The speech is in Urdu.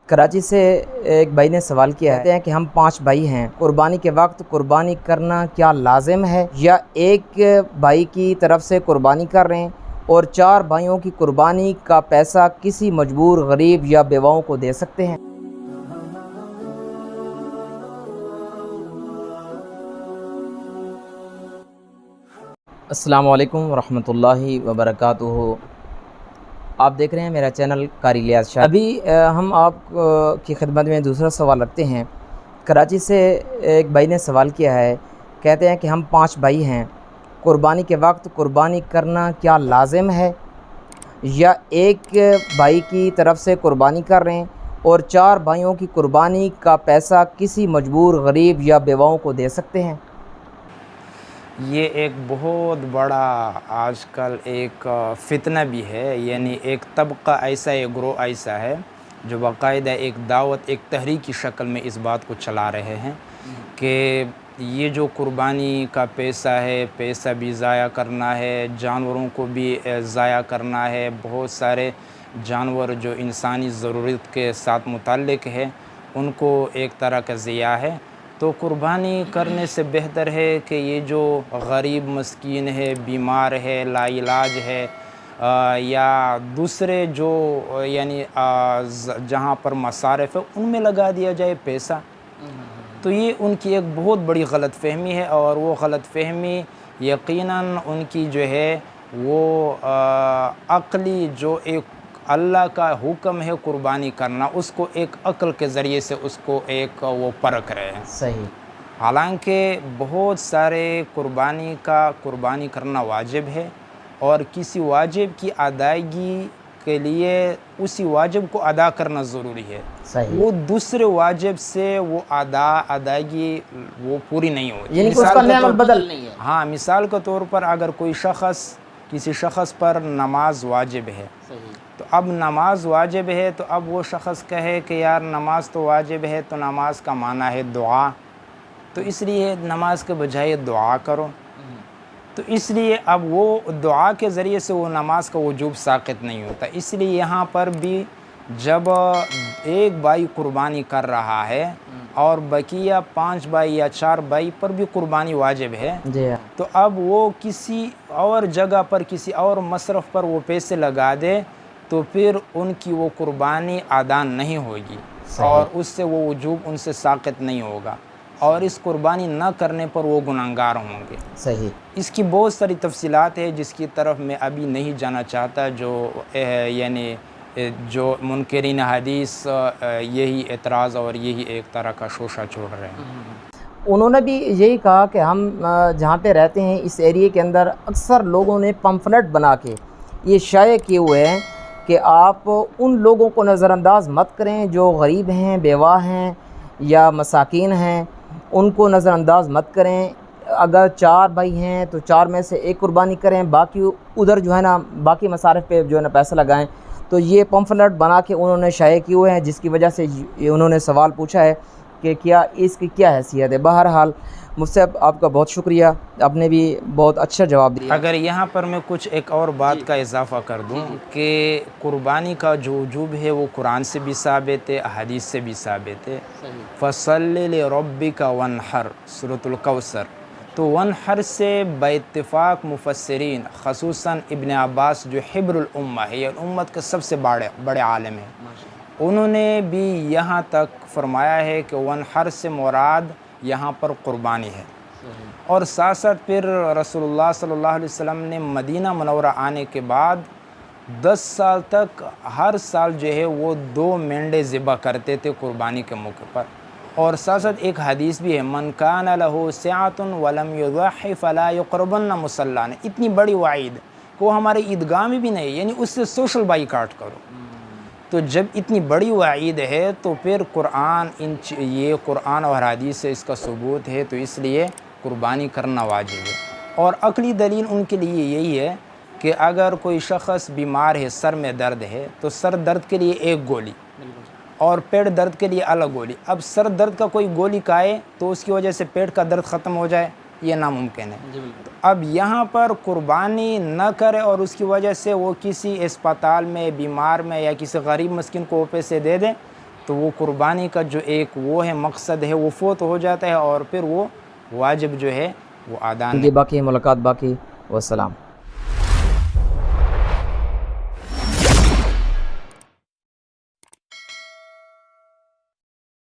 کراچی سے ایک بھائی نے سوال کیا ہے، کہتے ہیں کہ ہم 5 بھائی ہیں، قربانی کے وقت قربانی کرنا کیا لازم ہے یا ایک بھائی کی طرف سے قربانی کر رہے ہیں اور 4 بھائیوں کی قربانی کا پیسہ کسی مجبور غریب یا بیواؤں کو دے سکتے ہیں؟ السلام علیکم ورحمۃ اللہ وبرکاتہ۔ آپ دیکھ رہے ہیں میرا چینل قاری الیاس شاہ۔ ابھی ہم آپ کی خدمت میں دوسرا سوال رکھتے ہیں۔ کراچی سے ایک بھائی نے سوال کیا ہے، کہتے ہیں کہ ہم 5 بھائی ہیں، قربانی کے وقت قربانی کرنا کیا لازم ہے یا ایک بھائی کی طرف سے قربانی کر رہے ہیں اور 4 بھائیوں کی قربانی کا پیسہ کسی مجبور غریب یا بیواؤں کو دے سکتے ہیں؟ یہ ایک بہت بڑا آج کل ایک فتنہ بھی ہے، یعنی ایک طبقہ ایسا ہے، گروہ ایسا ہے جو باقاعدہ ایک دعوت، ایک تحریک کی شکل میں اس بات کو چلا رہے ہیں کہ یہ جو قربانی کا پیسہ ہے، پیسہ بھی ضائع کرنا ہے، جانوروں کو بھی ضائع کرنا ہے، بہت سارے جانور جو انسانی ضرورت کے ساتھ متعلق ہے ان کو ایک طرح کا ضیاع ہے۔ تو قربانی کرنے سے بہتر ہے کہ یہ جو غریب مسکین ہے، بیمار ہے، لا علاج ہے، یا دوسرے جو یعنی جہاں پر مصارف ہے ان میں لگا دیا جائے پیسہ۔ تو یہ ان کی ایک بہت بڑی غلط فہمی ہے، اور وہ غلط فہمی یقیناً ان کی جو ہے وہ عقلی جو ایک اللہ کا حکم ہے قربانی کرنا، اس کو ایک عقل کے ذریعے سے اس کو ایک وہ پرکھ رہے ہیں۔ صحیح۔ حالانکہ بہت سارے قربانی کرنا واجب ہے، اور کسی واجب کی ادائیگی کے لیے اسی واجب کو ادا کرنا ضروری ہے۔ صحیح۔ وہ دوسرے واجب سے وہ ادائیگی وہ پوری نہیں ہوتی، یعنی اس کا نعمت بدل نہیں ہے۔ ہاں، مثال کے طور پر اگر کوئی شخص، کسی شخص پر نماز واجب ہے، تو اب نماز واجب ہے تو اب وہ شخص کہے کہ یار نماز تو واجب ہے، تو نماز کا معنی ہے دعا، تو اس لیے نماز کے بجائے دعا کرو، تو اس لیے اب وہ دعا کے ذریعے سے وہ نماز کا وجوب ساقط نہیں ہوتا۔ اس لیے یہاں پر بھی جب ایک بھائی قربانی کر رہا ہے اور بقیہ 5 بھائی یا 4 بھائی پر بھی قربانی واجب ہے، تو اب وہ کسی اور جگہ پر، کسی اور مصرف پر وہ پیسے لگا دے تو پھر ان کی وہ قربانی ادا نہیں ہوگی، اور اس سے وہ وجوب ان سے ساقط نہیں ہوگا، اور اس قربانی نہ کرنے پر وہ گنہگار ہوں گے۔ صحیح۔ اس کی بہت ساری تفصیلات ہیں جس کی طرف میں ابھی نہیں جانا چاہتا، جو یعنی جو منکرین حدیث یہی اعتراض اور یہی ایک طرح کا شوشہ چھوڑ رہے ہیں۔ انہوں نے بھی یہی کہا کہ ہم جہاں پہ رہتے ہیں اس ایریے کے اندر اکثر لوگوں نے پمفلٹ بنا کے یہ شائع کیے ہوئے ہیں کہ آپ ان لوگوں کو نظر انداز مت کریں جو غریب ہیں، بیواہ ہیں یا مساکین ہیں، ان کو نظر انداز مت کریں۔ اگر 4 بھائی ہیں تو 4 میں سے ایک قربانی کریں، باقی ادھر جو ہے نا باقی مصارف پہ جو ہے نا پیسہ لگائیں۔ تو یہ پمفلٹ بنا کے انہوں نے شائع کیے ہوئے ہیں، جس کی وجہ سے انہوں نے سوال پوچھا ہے کہ کیا اس کی کیا حیثیت ہے۔ بہرحال مجھ آپ کا بہت شکریہ، آپ نے بھی بہت اچھا جواب دیا۔ اگر یہاں پر میں کچھ ایک اور بات کا اضافہ کر دوں کہ قربانی کا جو وجوب ہے وہ قرآن سے بھی ثابت ہے، احادیث سے بھی ثابت ہے۔ فَصَلِّ لِرَبِّكَ وَانْحَرْ سورۃ الکوثر، تو وانحر سے باتفاق مفسرین، خصوصاً ابن عباس جو حبر الامہ ہے، یہ امت کے سب سے بڑے عالم ہیں، انہوں نے بھی یہاں تک فرمایا ہے کہ وانحر سے مراد یہاں پر قربانی ہے۔ اور ساتھ ساتھ پھر رسول اللہ صلی اللہ علیہ وسلم نے مدینہ منورہ آنے کے بعد 10 سال تک ہر سال جو ہے وہ 2 مینڈے ذبح کرتے تھے قربانی کے موقع پر۔ اور ساتھ ساتھ ایک حدیث بھی ہے، من کان لہ سعۃ ولم یضحی فلا یقربن مصلانا، اتنی بڑی وعید کہ وہ ہمارے عیدگاہ میں بھی نہیں، یعنی اس سے سوشل بائیکاٹ کرو۔ تو جب اتنی بڑی وعید ہے تو پھر یہ قرآن اور حدیث سے اس کا ثبوت ہے، تو اس لیے قربانی کرنا واجب ہے۔ اور عقلی دلیل ان کے لیے یہی ہے کہ اگر کوئی شخص بیمار ہے، سر میں درد ہے، تو سر درد کے لیے ایک گولی اور پیٹ درد کے لیے الگ گولی۔ اب سر درد کا کوئی گولی کھائے تو اس کی وجہ سے پیٹ کا درد ختم ہو جائے، یہ ناممکن ہے۔ تو اب یہاں پر قربانی نہ کرے اور اس کی وجہ سے وہ کسی اسپتال میں، بیمار میں یا کسی غریب مسکین کو پیسے دے دیں، تو وہ قربانی کا جو ایک وہ ہے مقصد ہے وہ فوت ہو جاتا ہے اور پھر وہ واجب جو ہے وہ ادا نہیں۔ باقی ملاقات باقی، والسلام۔